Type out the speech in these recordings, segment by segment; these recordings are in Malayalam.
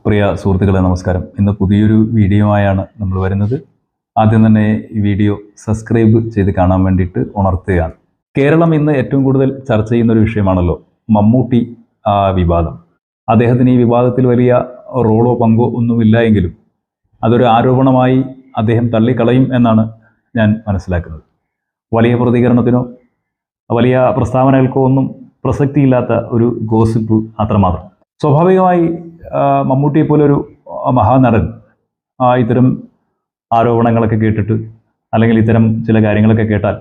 പ്രിയ സുഹൃത്തുക്കളെ നമസ്കാരം. ഇന്ന് പുതിയൊരു വീഡിയോ ആയാണ് നമ്മൾ വരുന്നത്. ആദ്യം തന്നെ ഈ വീഡിയോ സബ്സ്ക്രൈബ് ചെയ്ത് കാണാൻ വേണ്ടിയിട്ട് ഉണർത്തുകയാണ്. കേരളം ഇന്ന് ഏറ്റവും കൂടുതൽ ചർച്ച ചെയ്യുന്ന ഒരു വിഷയമാണല്ലോ മമ്മൂട്ടി വിവാദം. അദ്ദേഹത്തിന് ഈ വിവാദത്തിൽ വലിയ റോളോ പങ്കോ ഒന്നുമില്ല എങ്കിലും അതൊരു ആരോപണമായി അദ്ദേഹം തള്ളിക്കളയും എന്നാണ് ഞാൻ മനസ്സിലാക്കുന്നത്. വലിയ പ്രതികരണത്തിനോ വലിയ പ്രസ്താവനകൾക്കോ ഒന്നും പ്രസക്തിയില്ലാത്ത ഒരു ഗോസിപ്പ് അത്രമാത്രം. സ്വാഭാവികമായി മമ്മൂട്ടിയെ പോലൊരു മഹാനടൻ ഇത്തരം ആരോപണങ്ങളൊക്കെ കേട്ടിട്ട് അല്ലെങ്കിൽ ഇത്തരം ചില കാര്യങ്ങളൊക്കെ കേട്ടാൽ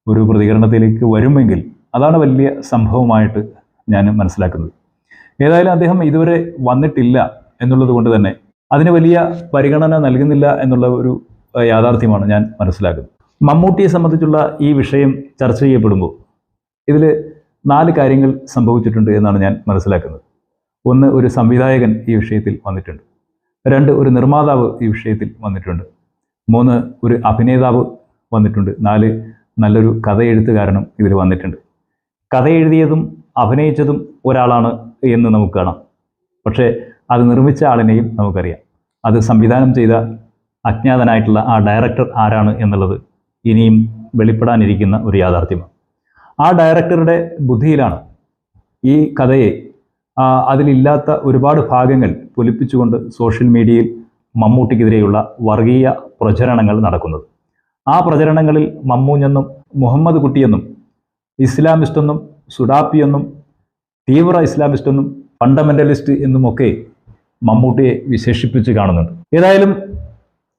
ഒരു പ്രതികരണത്തിലേക്ക് വരുമെങ്കിൽ അതാണ് വലിയ സംഭവമായിട്ട് ഞാൻ മനസ്സിലാക്കുന്നത്. ഏതായാലും അദ്ദേഹം ഇതുവരെ വന്നിട്ടില്ല എന്നുള്ളത് കൊണ്ട് തന്നെ അതിന് വലിയ പരിഗണന നൽകുന്നില്ല എന്നുള്ള ഒരു യാഥാർത്ഥ്യമാണ് ഞാൻ മനസ്സിലാക്കുന്നത്. മമ്മൂട്ടിയെ സംബന്ധിച്ചുള്ള ഈ വിഷയം ചർച്ച ചെയ്യപ്പെടുമ്പോൾ ഇതിൽ 4 കാര്യങ്ങൾ സംഭവിച്ചിട്ടുണ്ട് എന്നാണ് ഞാൻ മനസ്സിലാക്കുന്നത്. 1, ഒരു സംവിധായകൻ ഈ വിഷയത്തിൽ വന്നിട്ടുണ്ട്. 2, ഒരു നിർമ്മാതാവ് ഈ വിഷയത്തിൽ വന്നിട്ടുണ്ട്. 3, ഒരു അഭിനേതാവ് വന്നിട്ടുണ്ട്. 4, നല്ലൊരു കഥ എഴുത്തുകാരനും ഇതിൽ വന്നിട്ടുണ്ട്. കഥ എഴുതിയതും അഭിനയിച്ചതും ഒരാളാണ് എന്ന് നമുക്ക് കാണാം. പക്ഷേ അത് നിർമ്മിച്ച ആളിനെയും നമുക്കറിയാം. അത് സംവിധാനം ചെയ്ത അജ്ഞാതനായിട്ടുള്ള ആ ഡയറക്ടർ ആരാണ് എന്നുള്ളത് ഇനിയും വെളിപ്പെടാനിരിക്കുന്ന ഒരു യാഥാർത്ഥ്യമാണ്. ആ ഡയറക്ടറുടെ ബുദ്ധിയിലാണ് ഈ കഥയെ അതിലില്ലാത്ത ഒരുപാട് ഭാഗങ്ങൾ പൊലിപ്പിച്ചുകൊണ്ട് സോഷ്യൽ മീഡിയയിൽ മമ്മൂട്ടിക്കെതിരെയുള്ള വർഗീയ പ്രചരണങ്ങൾ നടക്കുന്നത്. ആ പ്രചരണങ്ങളിൽ മമ്മൂഞ്ഞെന്നും മുഹമ്മദ് കുട്ടിയെന്നും ഇസ്ലാമിസ്റ്റെന്നും സുഡാപ്പിയെന്നും തീവ്ര ഇസ്ലാമിസ്റ്റെന്നും ഫണ്ടമെൻ്റലിസ്റ്റ് എന്നുമൊക്കെ മമ്മൂട്ടിയെ വിശേഷിപ്പിച്ച് കാണുന്നുണ്ട്. ഏതായാലും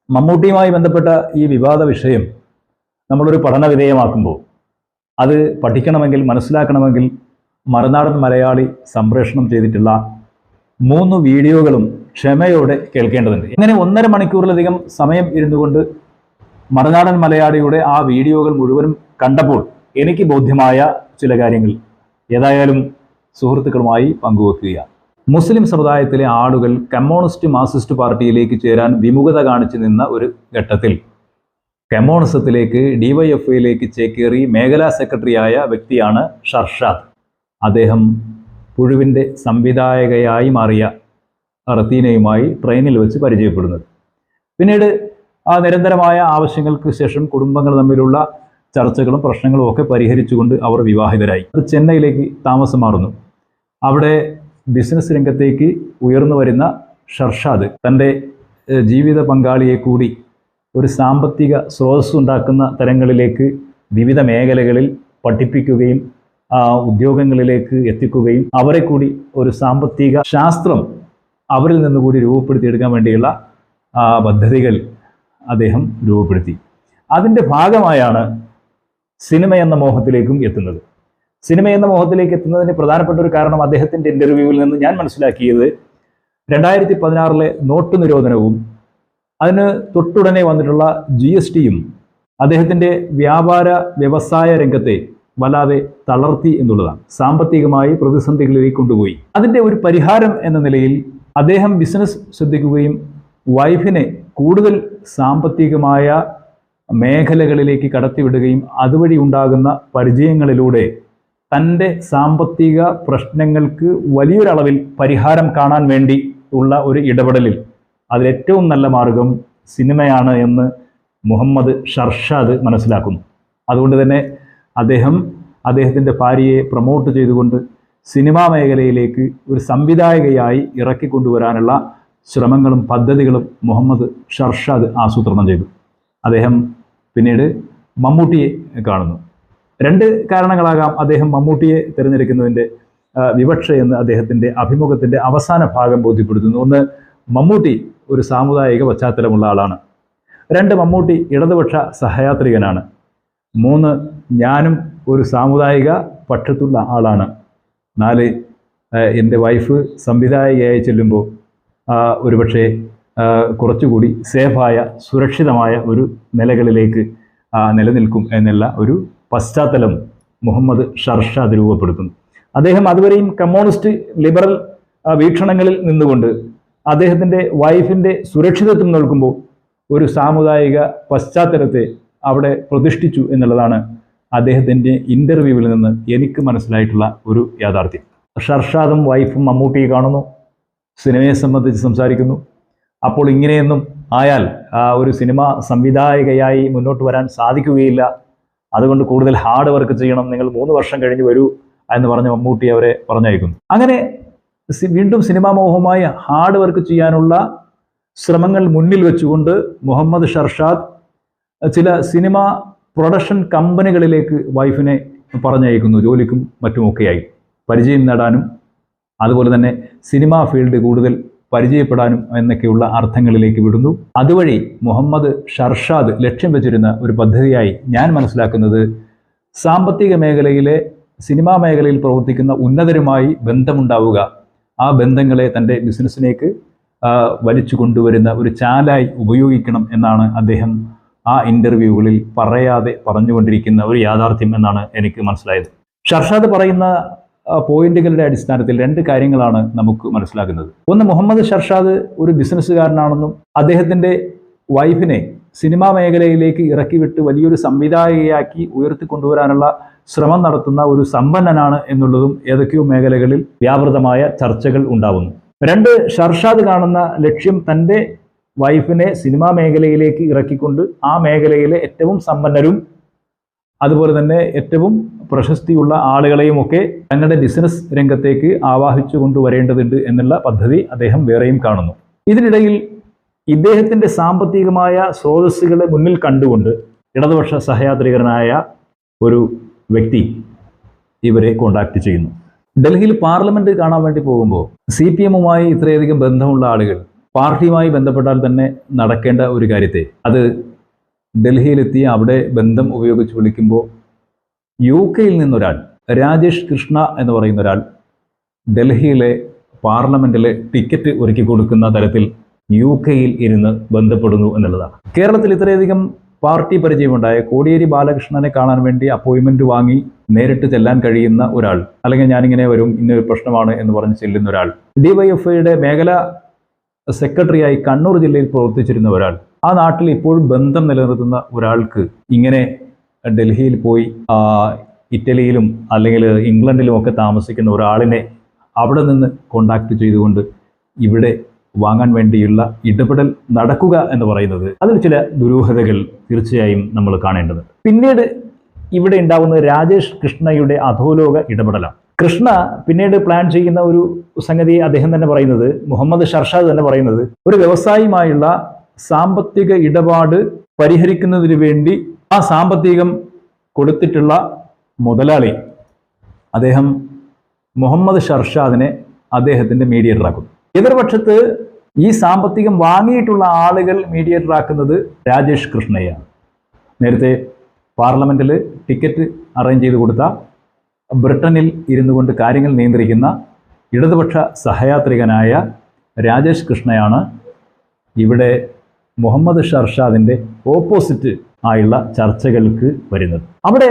മമ്മൂട്ടിയുമായി ബന്ധപ്പെട്ട ഈ വിവാദ വിഷയം നമ്മളൊരു പഠന വിധേയമാക്കുമ്പോൾ അത് പഠിക്കണമെങ്കിൽ മനസ്സിലാക്കണമെങ്കിൽ മറുനാടൻ മലയാളി സംപ്രേഷണം ചെയ്തിട്ടുള്ള 3 വീഡിയോകളും ക്ഷമയോടെ കേൾക്കേണ്ടതുണ്ട്. ഇങ്ങനെ 1.5 മണിക്കൂറിലധികം സമയം ഇരുന്നുകൊണ്ട് മറുനാടൻ മലയാളിയുടെ ആ വീഡിയോകൾ മുഴുവനും കണ്ടപ്പോൾ എനിക്ക് ബോധ്യമായ ചില കാര്യങ്ങൾ ഏതായാലും സുഹൃത്തുക്കളുമായി പങ്കുവെക്കുകയാണ്. മുസ്ലിം സമുദായത്തിലെ ആളുകൾ കമ്മ്യൂണിസ്റ്റ് മാർക്സിസ്റ്റ് പാർട്ടിയിലേക്ക് ചേരാൻ വിമുഖത കാണിച്ചു നിന്ന ഒരു ഘട്ടത്തിൽ കമ്മ്യൂണിസത്തിലേക്ക് DYFIയിലേക്ക് ചേക്കേറി മേഖലാ സെക്രട്ടറിയായ വ്യക്തിയാണ് ഷർഷാദ്. അദ്ദേഹം പുഴുവിൻ്റെ സംവിധായകയായി മാറിയ റത്തീനയുമായി ട്രെയിനിൽ വെച്ച് പരിചയപ്പെടുന്നത്. പിന്നീട് ആ നിരന്തരമായ ആവശ്യങ്ങൾക്ക് ശേഷം കുടുംബങ്ങൾ തമ്മിലുള്ള ചർച്ചകളും പ്രശ്നങ്ങളും ഒക്കെ പരിഹരിച്ചുകൊണ്ട് അവർ വിവാഹിതരായി. ചെന്നൈയിലേക്ക് താമസം മാറുന്നു. അവിടെ ബിസിനസ് രംഗത്തേക്ക് ഉയർന്നു വരുന്ന ഷർഷാദ് തൻ്റെ ജീവിത പങ്കാളിയെ കൂടി ഒരു സാമ്പത്തിക സ്രോതസ് ഉണ്ടാക്കുന്ന തരങ്ങളിലേക്ക് വിവിധ മേഖലകളിൽ പഠിപ്പിക്കുകയും ഉദ്യോഗങ്ങളിലേക്ക് എത്തിക്കുകയും അവരെ കൂടി ഒരു സാമ്പത്തിക ശാസ്ത്രം അവരിൽ നിന്നുകൂടി രൂപപ്പെടുത്തിയെടുക്കാൻ വേണ്ടിയുള്ള പദ്ധതികൾ അദ്ദേഹം രൂപപ്പെടുത്തി. അതിൻ്റെ ഭാഗമായാണ് സിനിമ എന്ന മോഹത്തിലേക്കും എത്തുന്നത്. സിനിമ എന്ന മോഹത്തിലേക്ക് എത്തുന്നതിന് പ്രധാനപ്പെട്ട ഒരു കാരണം അദ്ദേഹത്തിൻ്റെ ഇൻ്റർവ്യൂവിൽ നിന്ന് ഞാൻ മനസ്സിലാക്കിയത് 2016 നോട്ട് നിരോധനവും അതിന് തൊട്ടുടനെ വന്നിട്ടുള്ള GSTയും അദ്ദേഹത്തിൻ്റെ വ്യാപാര വ്യവസായ രംഗത്തെ വല്ലാതെ തളർത്തി എന്നുള്ളതാണ്. സാമ്പത്തികമായി പ്രതിസന്ധികളിലേക്ക് കൊണ്ടുപോയി. അതിൻ്റെ ഒരു പരിഹാരം എന്ന നിലയിൽ അദ്ദേഹം ബിസിനസ് ശ്രദ്ധിക്കുകയും വൈഫിനെ കൂടുതൽ സാമ്പത്തികമായ മേഖലകളിലേക്ക് കടത്തിവിടുകയും അതുവഴി ഉണ്ടാകുന്ന പരിചയങ്ങളിലൂടെ തൻ്റെ സാമ്പത്തിക പ്രശ്നങ്ങൾക്ക് വലിയൊരളവിൽ പരിഹാരം കാണാൻ വേണ്ടി ഉള്ള ഒരു ഇടപെടലിൽ അതിലേറ്റവും നല്ല മാർഗം സിനിമയാണ് എന്ന് മുഹമ്മദ് ഷർഷാദ് മനസ്സിലാക്കുന്നു. അതുകൊണ്ട് തന്നെ അദ്ദേഹത്തിൻ്റെ ഭാര്യയെ പ്രൊമോട്ട് ചെയ്തുകൊണ്ട് സിനിമാ മേഖലയിലേക്ക് ഒരു സംവിധായകയായി ഇറക്കിക്കൊണ്ടുവരാനുള്ള ശ്രമങ്ങളും പദ്ധതികളും മുഹമ്മദ് ഷർഷാദ് ആസൂത്രണം ചെയ്തു. അദ്ദേഹം പിന്നീട് മമ്മൂട്ടിയെ കാണുന്നു. 2 കാരണങ്ങളാകാം അദ്ദേഹം മമ്മൂട്ടിയെ തിരഞ്ഞെടുക്കുന്നതിൻ്റെ വിവക്ഷയെന്ന് അദ്ദേഹത്തിൻ്റെ അഭിമുഖത്തിൻ്റെ അവസാന ഭാഗം ബോധ്യപ്പെടുത്തുന്നു. 1, മമ്മൂട്ടി ഒരു സാമുദായിക പശ്ചാത്തലമുള്ള ആളാണ്. 2, മമ്മൂട്ടി ഇടതുപക്ഷ സഹയാത്രികനാണ്. 3, ഞാനും ഒരു സാമുദായിക പക്ഷത്തുള്ള ആളാണ്. 4, എൻ്റെ വൈഫ് സംവിധായകയായി ചെല്ലുമ്പോൾ ഒരുപക്ഷെ കുറച്ചുകൂടി സേഫായ സുരക്ഷിതമായ ഒരു നിലകളിലേക്ക് നിലനിൽക്കും എന്നുള്ള ഒരു പശ്ചാത്തലം മുഹമ്മദ് ഷർഷാദ് രൂപപ്പെടുത്തുന്നു. അദ്ദേഹം അതുവരെയും കമ്മ്യൂണിസ്റ്റ് ലിബറൽ വീക്ഷണങ്ങളിൽ നിന്നുകൊണ്ട് അദ്ദേഹത്തിൻ്റെ വൈഫിൻ്റെ സുരക്ഷിതത്വം നൽകുമ്പോൾ ഒരു സാമുദായിക പശ്ചാത്തലത്തെ അവിടെ പ്രതിഷ്ഠിച്ചു എന്നുള്ളതാണ് അദ്ദേഹത്തിൻ്റെ ഇൻ്റർവ്യൂവിൽ നിന്ന് എനിക്ക് മനസ്സിലായിട്ടുള്ള ഒരു യാഥാർത്ഥ്യം. ഷർഷാദും വൈഫും മമ്മൂട്ടിയെ കാണുന്നു. സിനിമയെ സംബന്ധിച്ച് സംസാരിക്കുന്നു. അപ്പോൾ ഇങ്ങനെയൊന്നും ആയാൽ ഒരു സിനിമ സംവിധായകയായി മുന്നോട്ട് വരാൻ സാധിക്കുകയില്ല, അതുകൊണ്ട് കൂടുതൽ ഹാർഡ് വർക്ക് ചെയ്യണം, നിങ്ങൾ 3 വർഷം കഴിഞ്ഞ് വരൂ എന്ന് പറഞ്ഞ് മമ്മൂട്ടി അവരെ പറഞ്ഞയക്കുന്നു. അങ്ങനെ വീണ്ടും സിനിമാ മോഹമായി ഹാർഡ് വർക്ക് ചെയ്യാനുള്ള ശ്രമങ്ങൾ മുന്നിൽ വെച്ചുകൊണ്ട് മുഹമ്മദ് ഷർഷാദ് ചില സിനിമ പ്രൊഡക്ഷൻ കമ്പനികളിലേക്ക് വൈഫിനെ പറഞ്ഞയക്കുന്നു, ജോലിക്കും മറ്റുമൊക്കെയായി പരിചയം നേടാനും അതുപോലെ തന്നെ സിനിമാ ഫീൽഡ് കൂടുതൽ പരിചയപ്പെടാനും എന്നൊക്കെയുള്ള അർത്ഥങ്ങളിലേക്ക് വിടുന്നു. അതുവഴി മുഹമ്മദ് ഷർഷാദ് ലക്ഷ്യം വെച്ചിരുന്ന ഒരു പദ്ധതിയായി ഞാൻ മനസ്സിലാക്കുന്നത് സാമ്പത്തിക മേഖലയിലെ സിനിമാ മേഖലയിൽ പ്രവർത്തിക്കുന്ന ഉന്നതരുമായി ബന്ധമുണ്ടാവുക, ആ ബന്ധങ്ങളെ തൻ്റെ ബിസിനസ്സിലേക്ക് വലിച്ചു കൊണ്ടുവരുന്ന ഒരു ചാലായി ഉപയോഗിക്കണം എന്നാണ് അദ്ദേഹം ആ ഇൻ്റർവ്യൂകളിൽ പറയാതെ പറഞ്ഞുകൊണ്ടിരിക്കുന്ന ഒരു യാഥാർത്ഥ്യം എന്നാണ് എനിക്ക് മനസ്സിലായത്. ഷർഷാദ് പറയുന്ന പോയിന്റുകളുടെ അടിസ്ഥാനത്തിൽ 2 കാര്യങ്ങളാണ് നമുക്ക് മനസ്സിലാക്കുന്നത്. ഒന്ന്, മുഹമ്മദ് ഷർഷാദ് ഒരു ബിസിനസ്സുകാരനാണെന്നും അദ്ദേഹത്തിൻ്റെ വൈഫിനെ സിനിമാ മേഖലയിലേക്ക് ഇറക്കിവിട്ട് വലിയൊരു സംവിധായകയാക്കി ഉയർത്തിക്കൊണ്ടുവരാനുള്ള ശ്രമം നടത്തുന്ന ഒരു സമ്പന്നനാണ് എന്നുള്ളതും ഏതൊക്കെയോ മേഖലകളിൽ വ്യാപൃതമായ ചർച്ചകൾ ഉണ്ടാവുന്നു. 2, ഷർഷാദ് കാണുന്ന ലക്ഷ്യം തൻ്റെ വൈഫിനെ സിനിമാ മേഖലയിലേക്ക് ഇറക്കിക്കൊണ്ട് ആ മേഖലയിലെ ഏറ്റവും സമ്പന്നരും അതുപോലെ തന്നെ ഏറ്റവും പ്രശസ്തിയുള്ള ആളുകളെയും ഒക്കെ തങ്ങളുടെ ബിസിനസ് രംഗത്തേക്ക് ആവാഹിച്ചു കൊണ്ടുവരേണ്ടതുണ്ട് എന്നുള്ള പദ്ധതി അദ്ദേഹം വേറെയും കാണുന്നു. ഇതിനിടയിൽ ഇദ്ദേഹത്തിൻ്റെ സാമ്പത്തികമായ സ്രോതസ്സുകളെ മുന്നിൽ കണ്ടുകൊണ്ട് ഇടതുപക്ഷ സഹയാത്രികനായ ഒരു വ്യക്തി ഇവരെ കോണ്ടാക്ട് ചെയ്യുന്നു. ഡൽഹിയിൽ പാർലമെന്റ് കാണാൻ വേണ്ടി പോകുമ്പോൾ CPM-മായി ഇത്രയധികം ബന്ധമുള്ള ആളുകൾ പാർട്ടിയുമായി ബന്ധപ്പെട്ടാൽ തന്നെ നടക്കേണ്ട ഒരു കാര്യത്തെ അത് ഡൽഹിയിലെത്തി അവിടെ ബന്ധം ഉപയോഗിച്ച് വിളിക്കുമ്പോൾ UK-യിൽ നിന്നൊരാൾ, രാജേഷ് കൃഷ്ണ എന്ന് പറയുന്ന ഒരാൾ, ഡൽഹിയിലെ പാർലമെന്റിലെ ടിക്കറ്റ് ഒരുക്കി കൊടുക്കുന്ന തരത്തിൽ UK-യിൽ ഇരുന്ന് ബന്ധപ്പെടുന്നു എന്നുള്ളതാണ്. കേരളത്തിൽ ഇത്രയധികം പാർട്ടി പരിചയമുണ്ടായ കോടിയേരി ബാലകൃഷ്ണനെ കാണാൻ വേണ്ടി അപ്പോയിൻമെന്റ് വാങ്ങി നേരിട്ട് ചെല്ലാൻ കഴിയുന്ന ഒരാൾ, അല്ലെങ്കിൽ ഞാനിങ്ങനെ വരും, ഇന്നൊരു പ്രശ്നമാണ് എന്ന് പറഞ്ഞ് ചെല്ലുന്ന ഒരാൾ, DYFIയുടെ മേഖല സെക്രട്ടറിയായി കണ്ണൂർ ജില്ലയിൽ പ്രവർത്തിച്ചിരുന്ന ഒരാൾ, ആ നാട്ടിൽ ഇപ്പോഴും ബന്ധം നിലനിർത്തുന്ന ഒരാൾക്ക് ഇങ്ങനെ ഡൽഹിയിൽ പോയി ഇറ്റലിയിലും അല്ലെങ്കിൽ ഇംഗ്ലണ്ടിലും ഒക്കെ താമസിക്കുന്ന ഒരാളിനെ അവിടെ നിന്ന് കോണ്ടാക്ട് ചെയ്തുകൊണ്ട് ഇവിടെ വാങ്ങാൻ വേണ്ടിയുള്ള ഇടപെടൽ നടക്കുക എന്ന് പറയുന്നത് അതിൽ ചില ദുരൂഹതകൾ തീർച്ചയായും നമ്മൾ കാണേണ്ടതുണ്ട്. പിന്നീട് ഇവിടെ ഉണ്ടാകുന്നത് രാജേഷ് കൃഷ്ണയുടെ അധോലോക ഇടപെടലാണ്. കൃഷ്ണ പിന്നീട് പ്ലാൻ ചെയ്യുന്ന ഒരു സംഗതി അദ്ദേഹം തന്നെ പറയുന്നത്, മുഹമ്മദ് ഷർഷാദ് തന്നെ പറയുന്നത്, ഒരു വ്യവസായിയുമായുള്ള സാമ്പത്തിക ഇടപാട് പരിഹരിക്കുന്നതിന് വേണ്ടി ആ സാമ്പത്തികം കൊടുത്തിട്ടുള്ള മുതലാളി അദ്ദേഹം മുഹമ്മദ് ഷർഷാദിനെ അദ്ദേഹത്തിൻ്റെ മീഡിയേറ്ററാക്കുന്നു. എതിർപക്ഷത്ത് ഈ സാമ്പത്തികം വാങ്ങിയിട്ടുള്ള ആളുകൾ മീഡിയേറ്ററാക്കുന്നത് രാജേഷ് കൃഷ്ണയാണ്. നേരത്തെ പാർലമെന്റിൽ ടിക്കറ്റ് അറേഞ്ച് ചെയ്ത് കൊടുത്ത, ബ്രിട്ടനിൽ ഇരുന്നു കൊണ്ട് കാര്യങ്ങൾ നിയന്ത്രിക്കുന്ന ഇടതുപക്ഷ സഹയാത്രികനായ രാജേഷ് കൃഷ്ണയാണ് ഇവിടെ മുഹമ്മദ് ഷർഷാദിൻ്റെ ഓപ്പോസിറ്റ് ആയുള്ള ചർച്ചകൾക്ക് വരുന്നത്. അവിടെ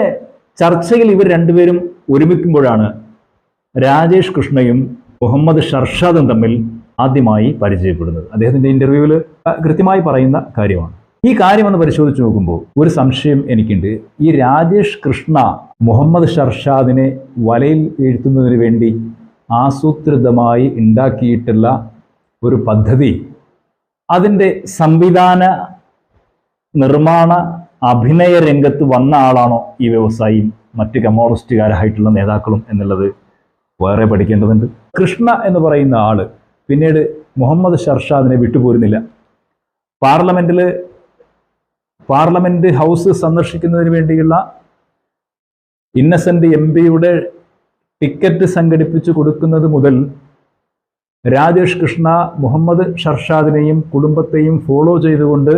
ചർച്ചയിൽ ഇവർ രണ്ടുപേരും ഒരുമിക്കുമ്പോഴാണ് രാജേഷ് കൃഷ്ണയും മുഹമ്മദ് ഷർഷാദും തമ്മിൽ ആദ്യമായി പരിചയപ്പെടുന്നത്. അദ്ദേഹത്തിൻ്റെ ഇൻ്റർവ്യൂവിൽ കൃത്യമായി പറയുന്ന കാര്യമാണ്. ഈ കാര്യമെന്ന് പരിശോധിച്ച് നോക്കുമ്പോൾ ഒരു സംശയം എനിക്കുണ്ട്. ഈ രാജേഷ് കൃഷ്ണ മുഹമ്മദ് ഷർഷാദിനെ വലയിൽ വീഴ്ത്തുന്നതിന് വേണ്ടി ആസൂത്രിതമായി ഉണ്ടാക്കിയിട്ടുള്ള ഒരു പദ്ധതി, അതിൻ്റെ സംവിധാന നിർമ്മാണ അഭിനയ രംഗത്ത് വന്ന ആളാണോ ഈ വ്യവസായിയും മറ്റ് കമ്മ്യൂണിസ്റ്റുകാരായിട്ടുള്ള നേതാക്കളും എന്നുള്ളത് വേറെ പഠിക്കേണ്ടതുണ്ട്. കൃഷ്ണ എന്ന് പറയുന്ന ആള് പിന്നീട് മുഹമ്മദ് ഷർഷാദിനെ വിട്ടുപോരുന്നില്ല. പാർലമെന്റ് ഹൗസ് സന്ദർശിക്കുന്നതിന് വേണ്ടിയുള്ള ഇന്നസെന്റ് MP-യുടെ ടിക്കറ്റ് സംഘടിപ്പിച്ചു കൊടുക്കുന്നത് മുതൽ രാജേഷ് കൃഷ്ണ മുഹമ്മദ് ഷർഷാദിനെയും കുടുംബത്തെയും ഫോളോ ചെയ്തുകൊണ്ട്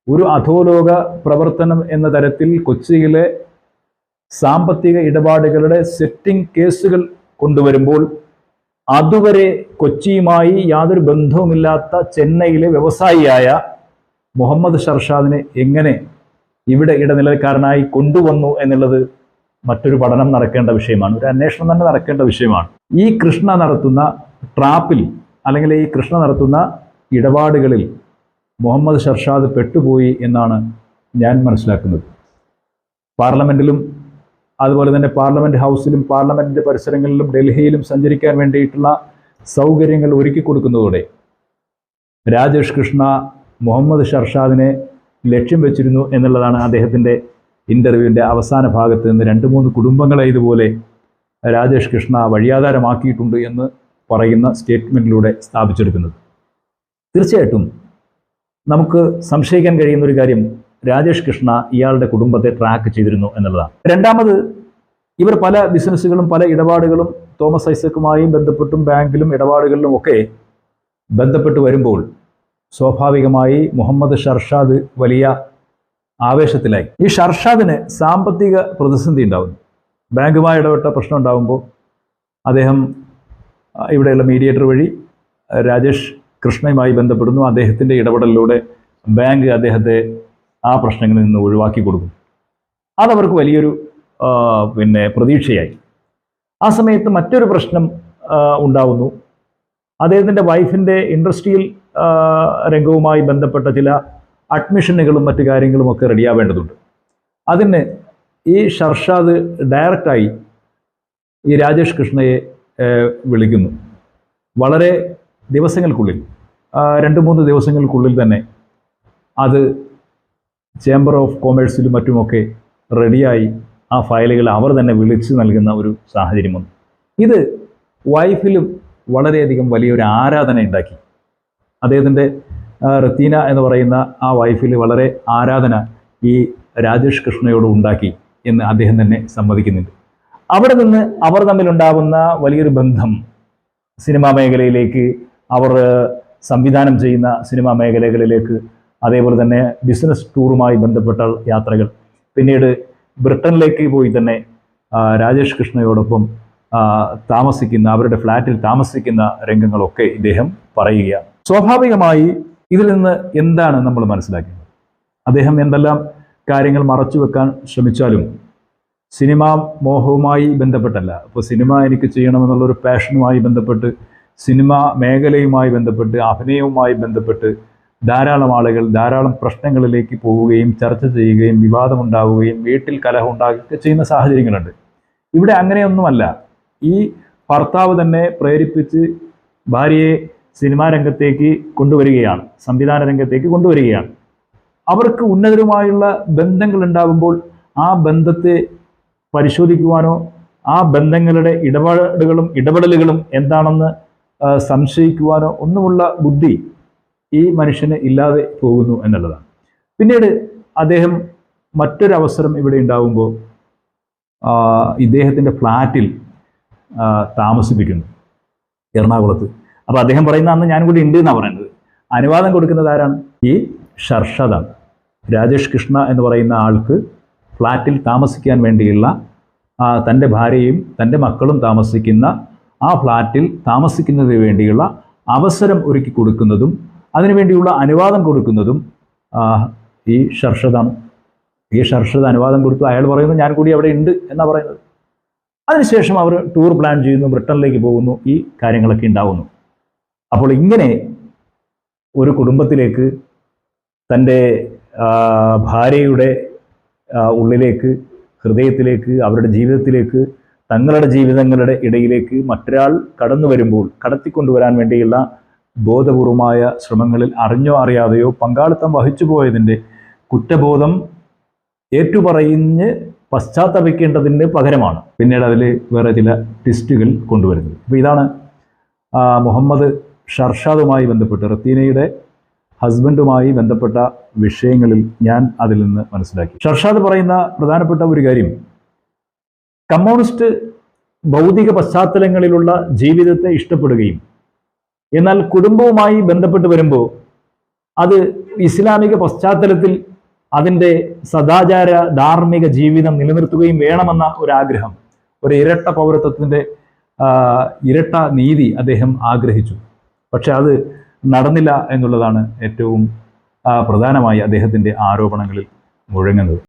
ഒരു അധോലോക പ്രവർത്തനം എന്ന തരത്തിൽ കൊച്ചിയിലെ സാമ്പത്തിക ഇടപാടുകളുടെ സെറ്റിംഗ് കേസുകൾ കൊണ്ടുവരുമ്പോൾ അതുവരെ കൊച്ചിയുമായി യാതൊരു ബന്ധവുമില്ലാത്ത ചെന്നൈയിലെ വ്യവസായിയായ മുഹമ്മദ് ഷർഷാദിനെ എങ്ങനെ ഇവിടെ ഇടനിലക്കാരനായി കൊണ്ടുവന്നു എന്നുള്ളത് മറ്റൊരു പഠനം നടക്കേണ്ട വിഷയമാണ്, ഒരു അന്വേഷണം തന്നെ നടക്കേണ്ട വിഷയമാണ്. ഈ കൃഷ്ണ നടത്തുന്ന ട്രാപ്പിൽ അല്ലെങ്കിൽ ഈ കൃഷ്ണ നടത്തുന്ന ഇടപാടുകളിൽ മുഹമ്മദ് ഷർഷാദ് പെട്ടുപോയി എന്നാണ് ഞാൻ മനസ്സിലാക്കുന്നത്. പാർലമെന്റിലും അതുപോലെ തന്നെ പാർലമെന്റ് ഹൗസിലും പാർലമെന്റിന്റെ പരിസരങ്ങളിലും ഡൽഹിയിലും സഞ്ചരിക്കാൻ വേണ്ടിയിട്ടുള്ള സൗകര്യങ്ങൾ ഒരുക്കി കൊടുക്കുന്നതോടെ രാജേഷ് കൃഷ്ണ മുഹമ്മദ് ഷർഷാദിനെ ലക്ഷ്യം വെച്ചിരുന്നു എന്നുള്ളതാണ് അദ്ദേഹത്തിൻ്റെ ഇൻ്റർവ്യൂവിൻ്റെ അവസാന ഭാഗത്ത് നിന്ന് 2-3 കുടുംബങ്ങളെ ഇതുപോലെ രാജേഷ് കൃഷ്ണ വഴിയാധാരമാക്കിയിട്ടുണ്ട് എന്ന് പറയുന്ന സ്റ്റേറ്റ്മെൻറ്റിലൂടെ സ്ഥാപിച്ചെടുക്കുന്നത്. തീർച്ചയായിട്ടും നമുക്ക് സംശയിക്കാൻ കഴിയുന്ന ഒരു കാര്യം രാജേഷ് കൃഷ്ണ ഇയാളുടെ കുടുംബത്തെ ട്രാക്ക് ചെയ്തിരുന്നു എന്നുള്ളതാണ്. രണ്ടാമത്, ഇവർ പല ബിസിനസ്സുകളും പല ഇടപാടുകളും തോമസ് ഐസക്കുമായി ബന്ധപ്പെട്ടും ബാങ്കിലും ഇടപാടുകളിലും ഒക്കെ ബന്ധപ്പെട്ട് വരുമ്പോൾ സ്വാഭാവികമായി മുഹമ്മദ് ഷർഷാദ് വലിയ ആവേശത്തിലായി. ഈ ഷർഷാദിന് സാമ്പത്തിക പ്രതിസന്ധി ഉണ്ടാകുന്നു. ബാങ്കുമായി ഇടപെട്ട പ്രശ്നം ഉണ്ടാകുമ്പോൾ അദ്ദേഹം ഇവിടെയുള്ള മീഡിയേറ്റർ വഴി രാജേഷ് കൃഷ്ണയുമായി ബന്ധപ്പെടുന്നു. അദ്ദേഹത്തിൻ്റെ ഇടപെടലിലൂടെ ബാങ്ക് അദ്ദേഹത്തെ ആ പ്രശ്നങ്ങളിൽ നിന്ന് ഒഴിവാക്കി കൊടുക്കും. അതവർക്ക് വലിയൊരു പ്രതീക്ഷയായി. ആ സമയത്ത് മറ്റൊരു പ്രശ്നം ഉണ്ടാവുന്നു. അദ്ദേഹത്തിൻ്റെ വൈഫിൻ്റെ ഇൻഡസ്ട്രിയൽ രംഗവുമായി ബന്ധപ്പെട്ട ചില അഡ്മിഷനുകളും മറ്റു കാര്യങ്ങളുമൊക്കെ റെഡിയാവേണ്ടതുണ്ട്. അതിന് ഈ ഷർഷാദ് ഡയറക്റ്റായി ഈ രാജേഷ് കൃഷ്ണയെ വിളിക്കുന്നു. വളരെ ദിവസങ്ങൾക്കുള്ളിൽ 2-3 ദിവസങ്ങൾക്കുള്ളിൽ തന്നെ അത് ചേംബർ ഓഫ് കൊമേഴ്സിലും മറ്റുമൊക്കെ റെഡിയായി ആ ഫയലുകൾ അവർ തന്നെ വിളിച്ചു നൽകുന്ന ഒരു സാഹചര്യമുണ്ട്. ഇത് വൈഫിലും വളരെയധികം വലിയൊരു ആരാധന ഉണ്ടാക്കി. അദ്ദേഹത്തിൻ്റെ റത്തീന എന്ന് പറയുന്ന ആ വൈഫിൽ വളരെ ആരാധന ഈ രാജേഷ് കൃഷ്ണയോട് ഉണ്ടാക്കി എന്ന് അദ്ദേഹം തന്നെ സമ്മതിക്കുന്നുണ്ട്. അവിടെ നിന്ന് അവർ തമ്മിലുണ്ടാകുന്ന വലിയൊരു ബന്ധം സിനിമാ മേഖലയിലേക്ക്, അവർ സംവിധാനം ചെയ്യുന്ന സിനിമാ മേഖലകളിലേക്ക്, അതേപോലെ തന്നെ ബിസിനസ് ടൂറുമായി ബന്ധപ്പെട്ട യാത്രകൾ, പിന്നീട് ബ്രിട്ടനിലേക്ക് പോയി തന്നെ രാജേഷ് കൃഷ്ണയോടൊപ്പം താമസിക്കുന്ന, അവരുടെ ഫ്ലാറ്റിൽ താമസിക്കുന്ന രംഗങ്ങളൊക്കെ ഇദ്ദേഹം പറയുകയാണ്. സ്വാഭാവികമായി ഇതിൽ നിന്ന് എന്താണ് നമ്മൾ മനസ്സിലാക്കുന്നത്? അദ്ദേഹം എന്തെല്ലാം കാര്യങ്ങൾ മറച്ചു വെക്കാൻ ശ്രമിച്ചാലും സിനിമാ മോഹവുമായി ബന്ധപ്പെട്ടല്ല. ഇപ്പോൾ സിനിമ എനിക്ക് ചെയ്യണമെന്നുള്ളൊരു പാഷനുമായി ബന്ധപ്പെട്ട്, സിനിമാ മേഖലയുമായി ബന്ധപ്പെട്ട്, അഭിനയവുമായി ബന്ധപ്പെട്ട് ധാരാളം ആളുകൾ ധാരാളം പ്രശ്നങ്ങളിലേക്ക് പോവുകയും ചർച്ച ചെയ്യുകയും വിവാദമുണ്ടാവുകയും വീട്ടിൽ കലഹം ഉണ്ടാകുകയൊക്കെ ചെയ്യുന്ന സാഹചര്യങ്ങളുണ്ട്. ഇവിടെ അങ്ങനെയൊന്നുമല്ല. ഈ ഭർത്താവ് തന്നെ പ്രേരിപ്പിച്ച് ഭാര്യയെ സിനിമാ രംഗത്തേക്ക് കൊണ്ടുവരികയാണ്, സംവിധാന രംഗത്തേക്ക് കൊണ്ടുവരികയാണ്. അവർക്ക് ഉന്നതരുമായുള്ള ബന്ധങ്ങൾ ഉണ്ടാകുമ്പോൾ ആ ബന്ധത്തെ പരിശോധിക്കുവാനോ ആ ബന്ധങ്ങളുടെ ഇടപെടലുകളും എന്താണെന്ന് സംശയിക്കുവാനോ ഒന്നുമുള്ള ബുദ്ധി ഈ മനുഷ്യന് ഇല്ലാതെ പോകുന്നു എന്നുള്ളതാണ്. പിന്നീട് അദ്ദേഹം മറ്റൊരവസരം ഇവിടെ ഉണ്ടാകുമ്പോൾ ഇദ്ദേഹത്തിൻ്റെ ഫ്ലാറ്റിൽ താമസിപ്പിക്കുന്നു എറണാകുളത്ത്. അപ്പോൾ അദ്ദേഹം പറയുന്ന അന്ന് ഞാൻ കൂടി ഉണ്ട് എന്നാണ് പറയുന്നത്. അനുവാദം കൊടുക്കുന്നത് ആരാണ്? ഈ ഷർഷാദാണ്. രാജേഷ് കൃഷ്ണ എന്ന് പറയുന്ന ആൾക്ക് ഫ്ലാറ്റിൽ താമസിക്കാൻ വേണ്ടിയുള്ള തൻ്റെ ഭാര്യയും തൻ്റെ മക്കളും താമസിക്കുന്ന ആ ഫ്ലാറ്റിൽ താമസിക്കുന്നതിന് വേണ്ടിയുള്ള അവസരം ഒരുക്കി കൊടുക്കുന്നതും അതിനുവേണ്ടിയുള്ള അനുവാദം കൊടുക്കുന്നതും ഈ ഷർഷദാണ്. ഈ ഷർഷദ് അനുവാദം കൊടുത്തു. അയാൾ പറയുന്നു ഞാൻ കൂടി അവിടെ ഉണ്ട് എന്നാണ് പറയുന്നത്. അതിനുശേഷം അവർ ടൂർ പ്ലാൻ ചെയ്യുന്നു, ബ്രിട്ടനിലേക്ക് പോകുന്നു, ഈ കാര്യങ്ങളൊക്കെ ഉണ്ടാവുന്നു. അപ്പോൾ ഇങ്ങനെ ഒരു കുടുംബത്തിലേക്ക്, തൻ്റെ ഭാര്യയുടെ ഉള്ളിലേക്ക്, ഹൃദയത്തിലേക്ക്, അവരുടെ ജീവിതത്തിലേക്ക്, തങ്ങളുടെ ജീവിതങ്ങളുടെ ഇടയിലേക്ക് മറ്റൊരാൾ കടന്നു വരുമ്പോൾ കടത്തിക്കൊണ്ടുവരാൻ വേണ്ടിയുള്ള ബോധപൂർവമായ ശ്രമങ്ങളിൽ അറിഞ്ഞോ അറിയാതെയോ പങ്കാളിത്തം വഹിച്ചു പോയതിൻ്റെ കുറ്റബോധം ഏറ്റുപറഞ്ഞ് പശ്ചാത്തപിക്കേണ്ടതിന് പകരമാണ് പിന്നീട് അതിൽ വേറെ ചില ട്വിസ്റ്റുകൾ കൊണ്ടുവരുന്നത്. അപ്പോൾ ഇതാണ് മുഹമ്മദ് ഷർഷാദുമായി ബന്ധപ്പെട്ട്, റത്തീനയുടെ ഹസ്ബൻഡുമായി ബന്ധപ്പെട്ട വിഷയങ്ങളിൽ ഞാൻ അതിൽ നിന്ന് മനസ്സിലാക്കി. ഷർഷാദ് പറയുന്ന പ്രധാനപ്പെട്ട ഒരു കാര്യം, കമ്മ്യൂണിസ്റ്റ് ഭൗതിക പശ്ചാത്തലങ്ങളിലുള്ള ജീവിതത്തെ ഇഷ്ടപ്പെടുകയും എന്നാൽ കുടുംബവുമായി ബന്ധപ്പെട്ട് വരുമ്പോൾ അത് ഇസ്ലാമിക പശ്ചാത്തലത്തിൽ അതിൻ്റെ സദാചാര ധാർമ്മിക ജീവിതം നിലനിർത്തുകയും വേണമെന്ന ഒരാഗ്രഹം, ഒരു ഇരട്ട പൗരത്വത്തിൻ്റെ ഇരട്ട നീതി അദ്ദേഹം ആഗ്രഹിച്ചു. പക്ഷെ അത് നടന്നില്ല എന്നുള്ളതാണ് ഏറ്റവും പ്രധാനമായി അദ്ദേഹത്തിൻ്റെ ആരോപണങ്ങളിൽ മുഴങ്ങുന്നത്.